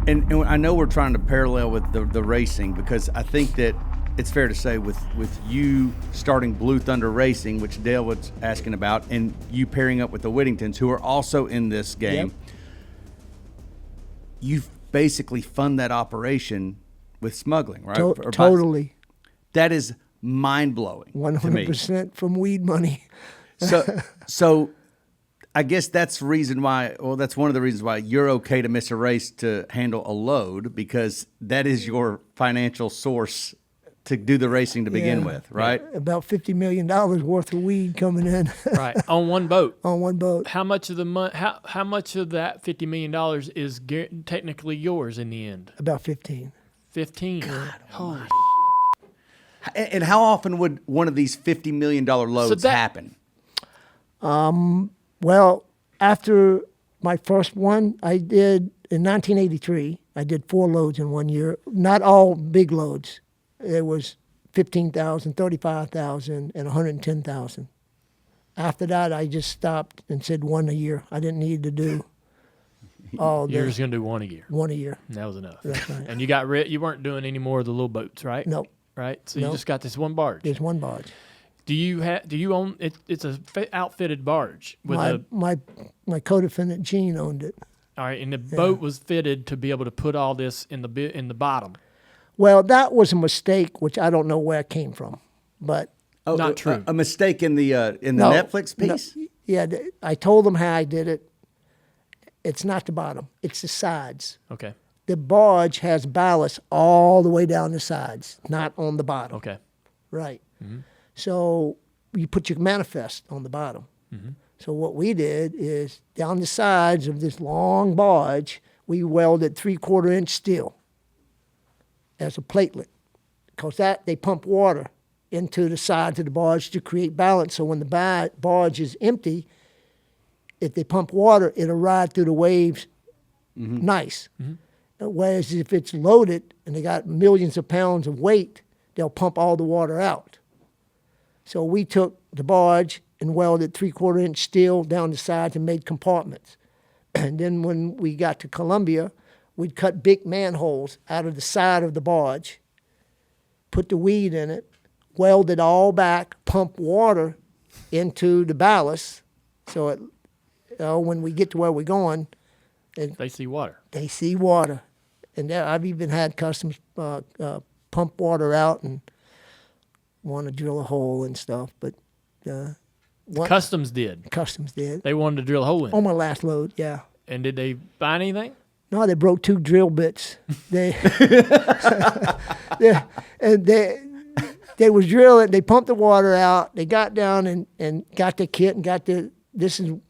And I know we're trying to parallel with the racing, because I think that it's fair to say with you starting Blue Thunder Racing, which Dale was asking about, and you pairing up with the Whittingtons, who are also in this game, Yep. you basically fund that operation with smuggling, right? Totally. That is mind-blowing 100% from weed money. So I guess that's one of the reasons why you're okay to miss a race to handle a load, because that is your financial source to do the racing to begin with, right? About $50 million worth of weed coming in. Right, on one boat. On one boat. How much of how much of that $50 million is technically yours in the end? About 15. 15. God, holy. And how often would one of these $50 million loads happen? Well, after my first one, I did in 1983. I did 4 loads in 1 year. Not all big loads. It was 15,000, 35,000, and 110,000. After that, I just stopped and said 1 a year. I didn't need to do all You're just gonna do 1 a year. 1 a year. And that was enough. That's right. And you weren't doing any more of the little boats, right? Nope. Right. So Nope. you just got this one barge. There's one barge. Do you own it? It's a outfitted barge with My co-defendant Gene owned it. All right, and the boat was fitted to be able to put all this in the bottom. Well, that was a mistake, which I don't know where it came from, but Not true. A mistake in the Netflix piece? No, yeah, I told them how I did it. It's not the bottom; it's the sides. Okay. The barge has ballast all the way down the sides, not on the bottom. Okay. Right. Mm-hmm. So you put your manifest on the bottom. Mm-hmm. So what we did is down the sides of this long barge, we welded 3/4 inch steel as a platelet, because they pump water into the sides of the barge to create balance. So when the barge is empty, if they pump water, it'll ride through the waves nice. Mm-hmm. Whereas if it's loaded and they got millions of pounds of weight, they'll pump all the water out. So we took the barge and welded 3/4 inch steel down the sides and made compartments. And then when we got to Columbia, we'd cut big manholes out of the side of the barge, put the weed in it, weld it all back, pump water into the ballast. So when we get to where we're going, they see water. They see water. And I've even had customs pump water out and want to drill a hole and stuff. But Customs did. Customs did. They wanted to drill a hole in. On my last load, yeah. And did they find anything? No, they broke 2 drill bits. They was drilling. They pumped the water out. They got down and got the kit and got the.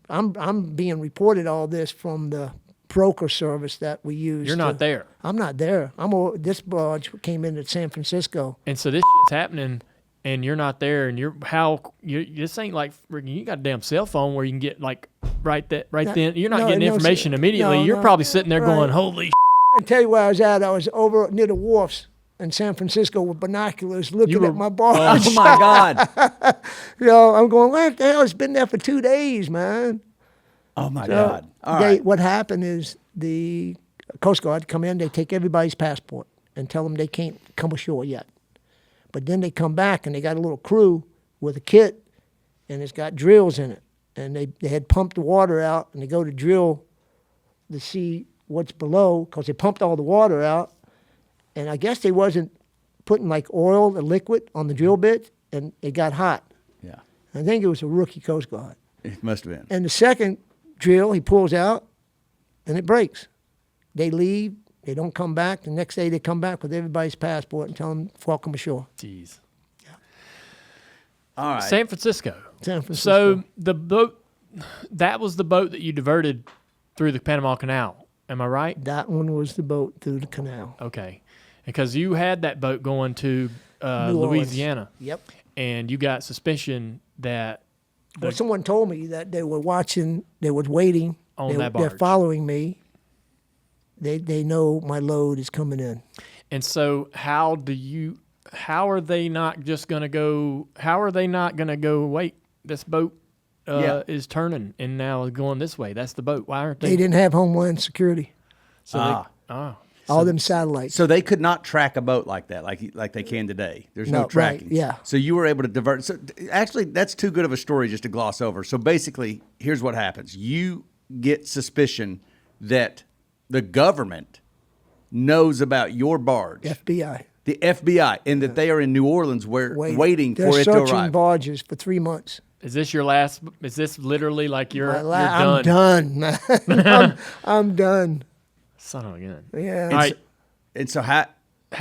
I'm being reported all this from the broker service that we use. You're not there. I'm not there. This barge came in at San Francisco. And so this shit's happening, and you're not there, and this ain't like you got a damn cell phone where you can get like then. You're not getting information immediately. You're probably sitting there going, "Holy!" I tell you where I was at. I was over near the wharfs in San Francisco with binoculars looking at my barge. Oh my God! I'm going, what the hell? It's been there for 2 days, man. Oh my God! All right. What happened is the Coast Guard come in, they take everybody's passport and tell them they can't come ashore yet. But then they come back and they got a little crew with a kit, and it's got drills in it. And they had pumped the water out, and they go to drill to see what's below, because they pumped all the water out. And I guess they wasn't putting like oil or liquid on the drill bit, and it got hot. Yeah. I think it was a rookie Coast Guard. It must have been. And the second drill, he pulls out, and it breaks. They leave. They don't come back. The next day they come back with everybody's passport and tell them, welcome ashore. Jeez. Yeah. All right. San Francisco. So the boat, that was the boat that you diverted through the Panama Canal. Am I right? That one was the boat through the canal. Okay. Because you had that boat going to Louisiana. Yep. And you got suspicion that... Well, someone told me that they were watching, they was waiting. On that barge. They're following me. They know my load is coming in. And so how are they not going to go, wait, this boat is turning and now going this way. That's the boat. Why aren't they? They didn't have Homeland Security. So Oh. All them satellites. So they could not track a boat like that, like they can today. There's no No, right, tracking. yeah. So you were able to divert. So actually, that's too good of a story just to gloss over. So basically, here's what happens: you get suspicion that the government knows about your barge, FBI. the FBI, and that they are in New Orleans waiting They're for it to searching arrive. barges for 3 months. Is this your last? Is this literally like you're I'm done? done, man. I'm done. Son of a gun. Yeah. All right. And so how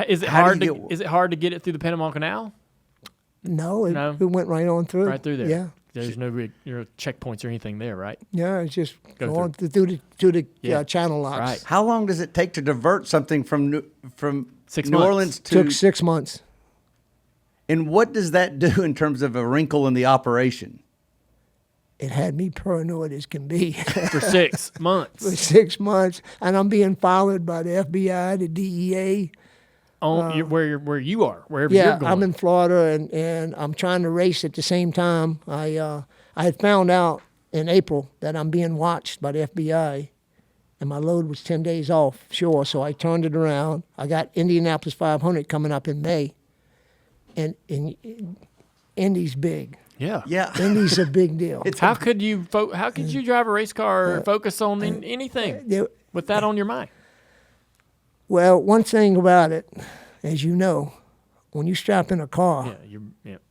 Is it how do hard you to get- is it hard to get it through the Panama Canal? No, it No? went right on through. Right through there. Yeah. There's no checkpoints or anything there, right? Yeah, it's just Go going through the Yeah. channel locks. Right. how long does it take to divert something from New 6 New months. Orleans to? Took 6 months. And what does that do in terms of a wrinkle in the operation? It had me paranoid as can be For 6 months. for 6 months, and I'm being followed by the FBI, the DEA. Where you are, wherever Yeah, you're going. I'm in Florida, and I'm trying to race at the same time. I had found out in April that I'm being watched by the FBI, and my load was 10 days offshore, so I turned it around. I got Indianapolis 500 coming up in May, and Indy's big. Yeah. Yeah. Indy's a big deal. How could you drive a race car or focus on anything There- with that on your mind? Well, one thing about it, as you know, when you strap in a car,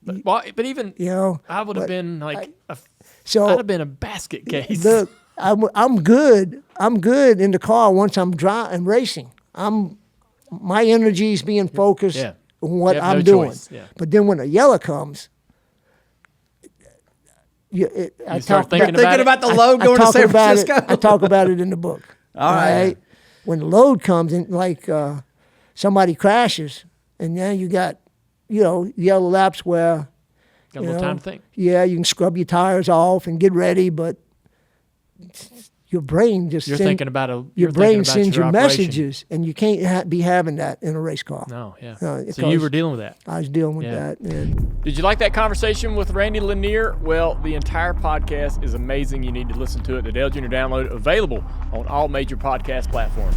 But even you know, I would have but been like so I'd have been a basket case. look, I'm good. I'm good in the car once I'm driving racing. My energy's being focused Yeah. on what You have I'm no doing. choice, yeah. But then when a yellow comes, I start talk thinking Thinking about the load going to talk San about it- Francisco. I talk about it in the book. All right. When the load comes in, like somebody crashes, and then you got, yellow laps where, Got a little time to think. yeah, you can scrub your tires off and get ready, but your brain just You're send- thinking about your brain about sends your you operation. messages, and you can't be having that in a race car. No, yeah. No, So you because- were dealing with that. I was dealing with Yeah. that, and Did you like that conversation with Randy Lanier? Well, the entire podcast is amazing. You need to listen to it. The Dale Jr. Download, available on all major podcast platforms.